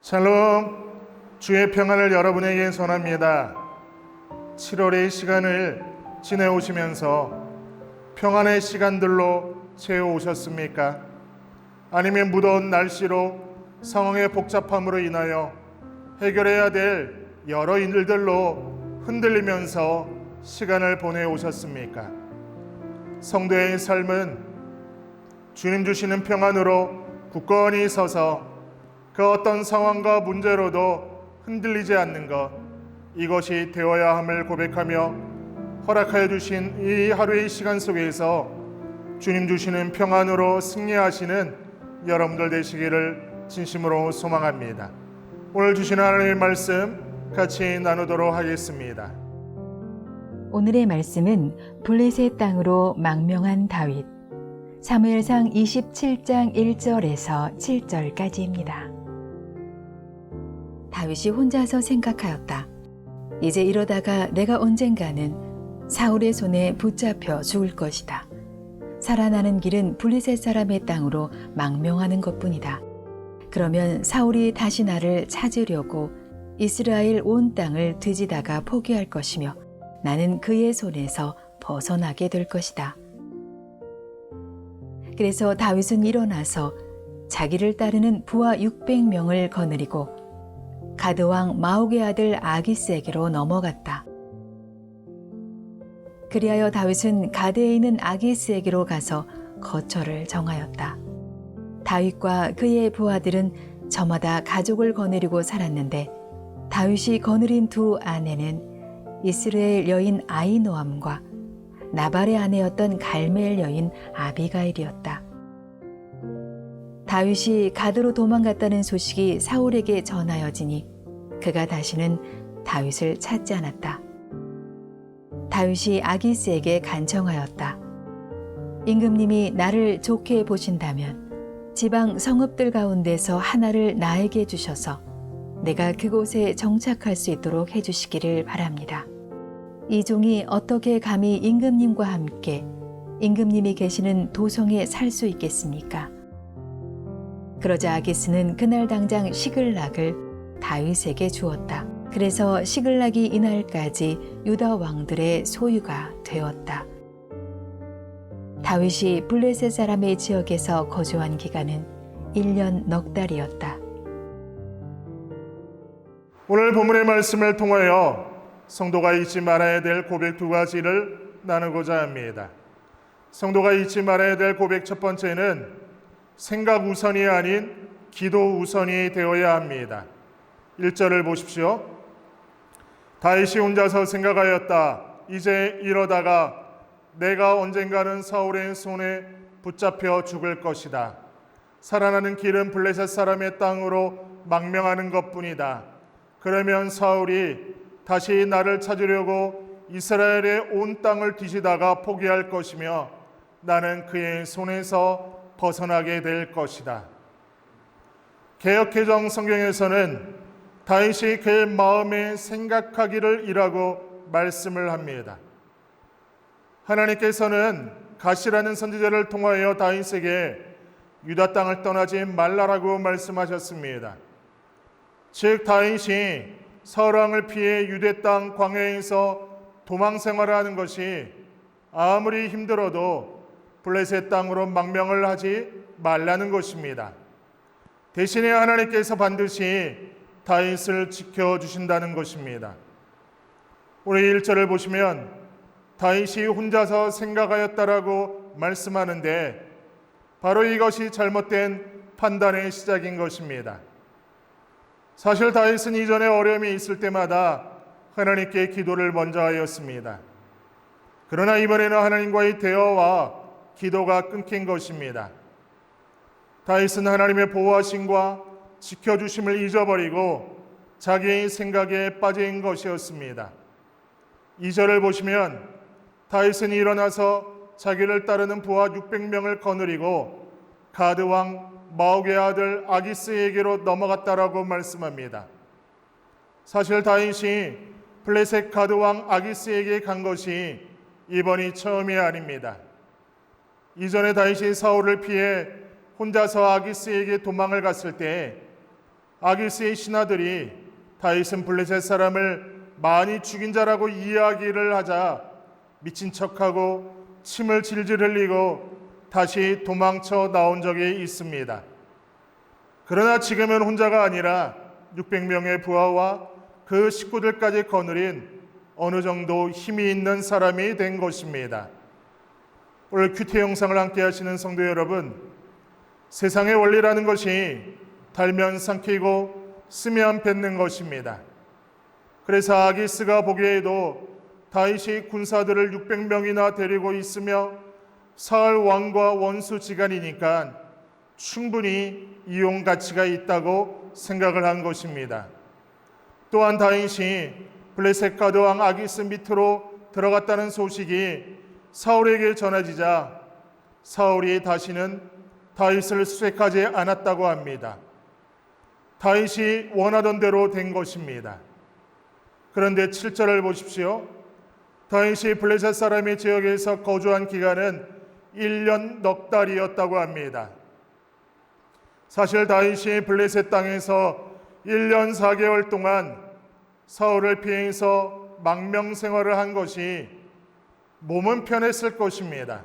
샬롬, 주의 평안을 여러분에게 전합니다. 7월의 시간을 지내오시면서 평안의 시간들로 채워오셨습니까? 아니면 무더운 날씨로 상황의 복잡함으로 인하여 해결해야 될 여러 일들로 흔들리면서 시간을 보내오셨습니까? 성도의 삶은 주님 주시는 평안으로 굳건히 서서 그 어떤 상황과 문제로도 흔들리지 않는 것, 이것이 되어야 함을 고백하며 허락하여 주신 이 하루의 시간 속에서 주님 주시는 평안으로 승리하시는 여러분들 되시기를 진심으로 소망합니다. 오늘 주시는 하나님의 말씀 같이 나누도록 하겠습니다. 오늘의 말씀은 블레셋 땅으로 망명한 다윗, 사무엘상 27장 1절에서 7절까지입니다. 다윗이 혼자서 생각하였다. 이제 이러다가 내가 언젠가는 사울의 손에 붙잡혀 죽을 것이다. 살아나는 길은 블레셋 사람의 땅으로 망명하는 것뿐이다. 그러면 사울이 다시 나를 찾으려고 이스라엘 온 땅을 뒤지다가 포기할 것이며 나는 그의 손에서 벗어나게 될 것이다. 그래서 다윗은 일어나서 자기를 따르는 부하 600명을 거느리고 가드왕 마옥의 아들 아기스에게로 넘어갔다. 그리하여 다윗은 가드에 있는 아기스에게로 가서 거처를 정하였다. 다윗과 그의 부하들은 저마다 가족을 거느리고 살았는데 다윗이 거느린 두 아내는 이스라엘 여인 아히노암과 나발의 아내였던 갈멜 여인 아비가일이었다. 다윗이 가드로 도망갔다는 소식이 사울에게 전하여지니 그가 다시는 다윗을 찾지 않았다. 다윗이 아기스에게 간청하였다. 임금님이 나를 좋게 보신다면 지방 성읍들 가운데서 하나를 나에게 주셔서 내가 그곳에 정착할 수 있도록 해주시기를 바랍니다. 이 종이 어떻게 감히 임금님과 함께 임금님이 계시는 도성에 살 수 있겠습니까? 그러자 아기스는 그날 당장 시글락을 다윗에게 주었다. 그래서 시글락이 이날까지 유다 왕들의 소유가 되었다. 다윗이 블레셋 사람의 지역에서 거주한 기간은 1년 넉 달이었다. 오늘 본문의 말씀을 통하여 성도가 잊지 말아야 될 고백 두 가지를 나누고자 합니다. 성도가 잊지 말아야 될 고백 첫 번째는 생각 우선이 아닌 기도 우선이 되어야 합니다. 1절을 보십시오. 다윗이 혼자서 생각하였다. 이제 이러다가 내가 언젠가는 사울의 손에 붙잡혀 죽을 것이다. 살아나는 길은 블레셋 사람의 땅으로 망명하는 것뿐이다. 그러면 사울이 다시 나를 찾으려고 이스라엘의 온 땅을 뒤지다가 포기할 것이며 나는 그의 손에서 벗어나게 될 것이다. 개역개정 성경에서는 다윗이 그의 마음에 생각하기를 이라고 말씀을 합니다. 하나님께서는 가시라는 선지자를 통하여 다윗에게 유다 땅을 떠나지 말라라고 말씀하셨습니다. 즉 다윗이 사울왕을 피해 유대 땅 광야에서 도망 생활을 하는 것이 아무리 힘들어도 블레셋 땅으로 망명을 하지 말라는 것입니다. 대신에 하나님께서 반드시 다윗을 지켜주신다는 것입니다. 오늘 1절을 보시면 다윗이 혼자서 생각하였다라고 말씀하는데 바로 이것이 잘못된 판단의 시작인 것입니다. 사실 다윗은 이전에 어려움이 있을 때마다 하나님께 기도를 먼저 하였습니다. 그러나 이번에는 하나님과의 대화와 기도가 끊긴 것입니다. 다윗은 하나님의 보호하심과 지켜주심을 잊어버리고 자기의 생각에 빠진 것이었습니다. 2절을 보시면 다윗은 일어나서 자기를 따르는 부하 600명을 거느리고 가드왕 마옥의 아들 아기스에게로 넘어갔다라고 말씀합니다. 사실 다윗이 블레셋 가드왕 아기스에게 간 것이 이번이 처음이 아닙니다. 이전에 다윗이 사울을 피해 혼자서 아기스에게 도망을 갔을 때 아기스의 신하들이 다윗은 블레셋 사람을 많이 죽인 자라고 이야기를 하자 미친 척하고 침을 질질 흘리고 다시 도망쳐 나온 적이 있습니다. 그러나 지금은 혼자가 아니라 600명의 부하와 그 식구들까지 거느린 어느 정도 힘이 있는 사람이 된 것입니다. 오늘 큐티 영상을 함께 하시는 성도 여러분, 세상의 원리라는 것이 달면 삼키고 쓰면 뱉는 것입니다. 그래서 아기스가 보기에도 다윗이 군사들을 600명이나 데리고 있으며 사울 왕과 원수지간이니까 충분히 이용 가치가 있다고 생각을 한 것입니다. 또한 다윗이 블레셋 가드왕 아기스 밑으로 들어갔다는 소식이 사울에게 전해지자 사울이 다시는 다윗을 수색하지 않았다고 합니다. 다윗이 원하던 대로 된 것입니다. 그런데 7절을 보십시오. 다윗이 블레셋 사람의 지역에서 거주한 기간은 1년 넉 달이었다고 합니다. 사실 다윗이 블레셋 땅에서 1년 4개월 동안 사울을 피해서 망명 생활을 한 것이 몸은 편했을 것입니다.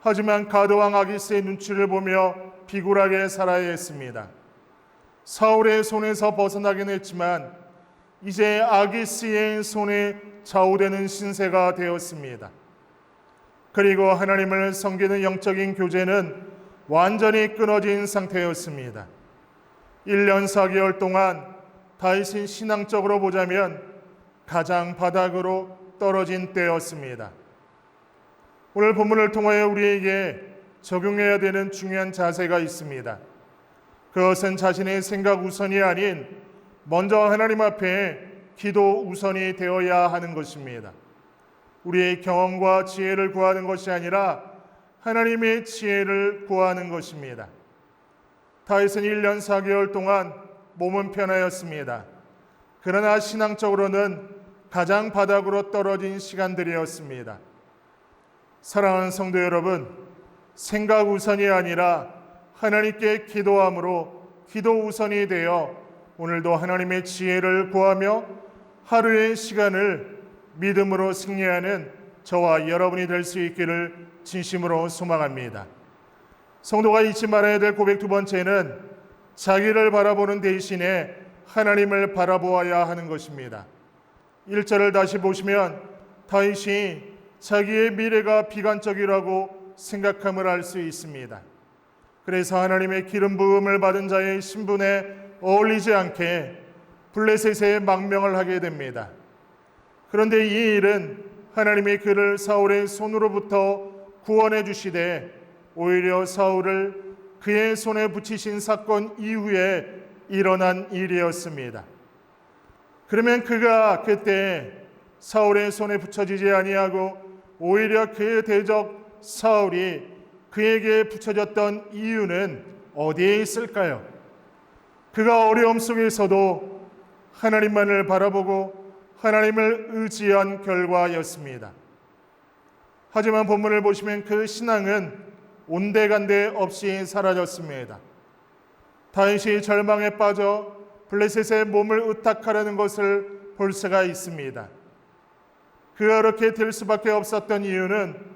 하지만 가드왕 아기스의 눈치를 보며 비굴하게 살아야 했습니다. 사울의 손에서 벗어나긴 했지만 이제 아기스의 손에 좌우되는 신세가 되었습니다. 그리고 하나님을 섬기는 영적인 교제는 완전히 끊어진 상태였습니다. 1년 4개월 동안 다윗은 신앙적으로 보자면 가장 바닥으로 떨어진 때였습니다. 오늘 본문을 통하여 우리에게 적용해야 되는 중요한 자세가 있습니다. 그것은 자신의 생각 우선이 아닌 먼저 하나님 앞에 기도 우선이 되어야 하는 것입니다. 우리의 경험과 지혜를 구하는 것이 아니라 하나님의 지혜를 구하는 것입니다. 다윗은 1년 4개월 동안 몸은 편하였습니다. 그러나 신앙적으로는 가장 바닥으로 떨어진 시간들이었습니다. 사랑하는 성도 여러분, 생각 우선이 아니라 하나님께 기도함으로 기도 우선이 되어 오늘도 하나님의 지혜를 구하며 하루의 시간을 믿음으로 승리하는 저와 여러분이 될 수 있기를 진심으로 소망합니다. 성도가 잊지 말아야 될 고백 두 번째는 자기를 바라보는 대신에 하나님을 바라보아야 하는 것입니다. 1절을 다시 보시면 다윗이 자기의 미래가 비관적이라고 생각함을 알 수 있습니다. 그래서 하나님의 기름 부음을 받은 자의 신분에 어울리지 않게 블레셋에 망명을 하게 됩니다. 그런데 이 일은 하나님이 그를 사울의 손으로부터 구원해 주시되 오히려 사울을 그의 손에 붙이신 사건 이후에 일어난 일이었습니다. 그러면 그가 그때 사울의 손에 붙여지지 아니하고 오히려 그 대적 사울이 그에게 붙여졌던 이유는 어디에 있을까요? 그가 어려움 속에서도 하나님만을 바라보고 하나님을 의지한 결과였습니다. 하지만 본문을 보시면 그 신앙은 온데간데 없이 사라졌습니다. 다윗이 절망에 빠져 블레셋의 몸을 의탁하려는 것을 볼 수가 있습니다. 그가 그렇게 될 수밖에 없었던 이유는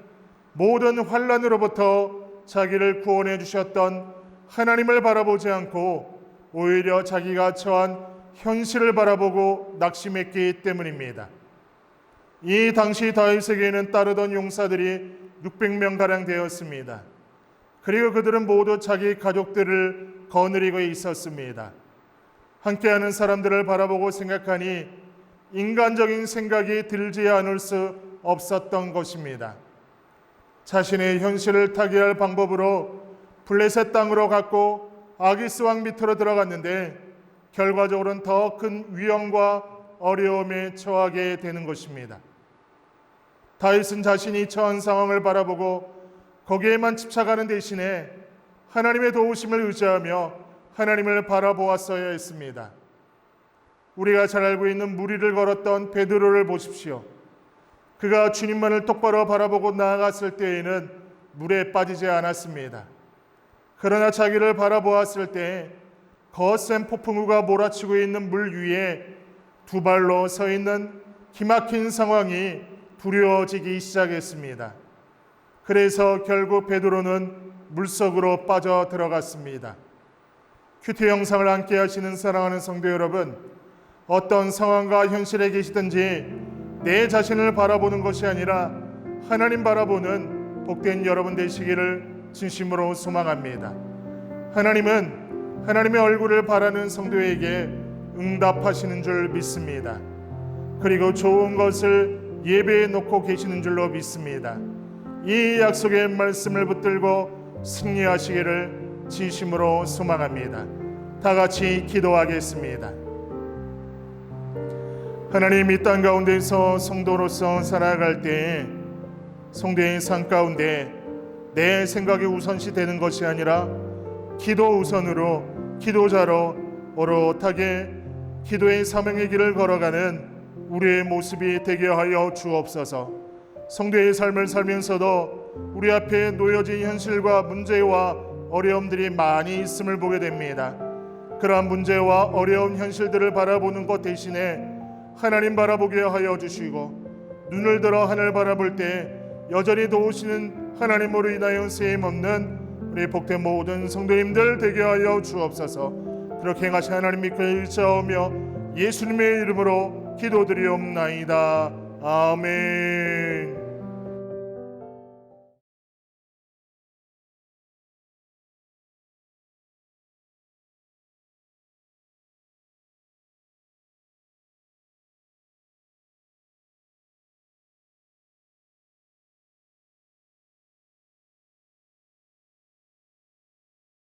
모든 환난으로부터 자기를 구원해 주셨던 하나님을 바라보지 않고 오히려 자기가 처한 현실을 바라보고 낙심했기 때문입니다. 이 당시 다윗에게는 따르던 용사들이 600명가량 되었습니다. 그리고 그들은 모두 자기 가족들을 거느리고 있었습니다. 함께하는 사람들을 바라보고 생각하니 인간적인 생각이 들지 않을 수 없었던 것입니다. 자신의 현실을 타개할 방법으로 블레셋 땅으로 갔고 아기스 왕 밑으로 들어갔는데 결과적으로는 더 큰 위험과 어려움에 처하게 되는 것입니다. 다윗은 자신이 처한 상황을 바라보고 거기에만 집착하는 대신에 하나님의 도우심을 의지하며 하나님을 바라보았어야 했습니다. 우리가 잘 알고 있는 무리를 걸었던 베드로를 보십시오. 그가 주님만을 똑바로 바라보고 나아갔을 때에는 물에 빠지지 않았습니다. 그러나 자기를 바라보았을 때 거센 폭풍우가 몰아치고 있는 물 위에 두 발로 서 있는 기막힌 상황이 두려워지기 시작했습니다. 그래서 결국 베드로는 물속으로 빠져 들어갔습니다. 큐티 영상을 함께 하시는 사랑하는 성도 여러분, 어떤 상황과 현실에 계시든지 내 자신을 바라보는 것이 아니라 하나님 바라보는 복된 여러분 되시기를 진심으로 소망합니다. 하나님은 하나님의 얼굴을 바라는 성도에게 응답하시는 줄 믿습니다. 그리고 좋은 것을 예배해 놓고 계시는 줄로 믿습니다. 이 약속의 말씀을 붙들고 승리하시기를 진심으로 소망합니다. 다 같이 기도하겠습니다. 하나님, 이 땅 가운데서 성도로서 살아갈 때에 성도의 삶 가운데 내 생각이 우선시 되는 것이 아니라 기도 우선으로 기도자로 오롯하게 기도의 사명의 길을 걸어가는 우리의 모습이 되게 하여 주옵소서. 성도의 삶을 살면서도 우리 앞에 놓여진 현실과 문제와 어려움들이 많이 있음을 보게 됩니다. 그러한 문제와 어려운 현실들을 바라보는 것 대신에 하나님 바라보게 하여 주시고, 눈을 들어 하늘 바라볼 때 여전히 도우시는 하나님으로 인하여 세임없는 우리 복된 모든 성도님들 되게 하여 주옵소서. 그렇게 행하신 하나님 믿고 의지하오며 예수님의 이름으로 기도드리옵나이다. 아멘.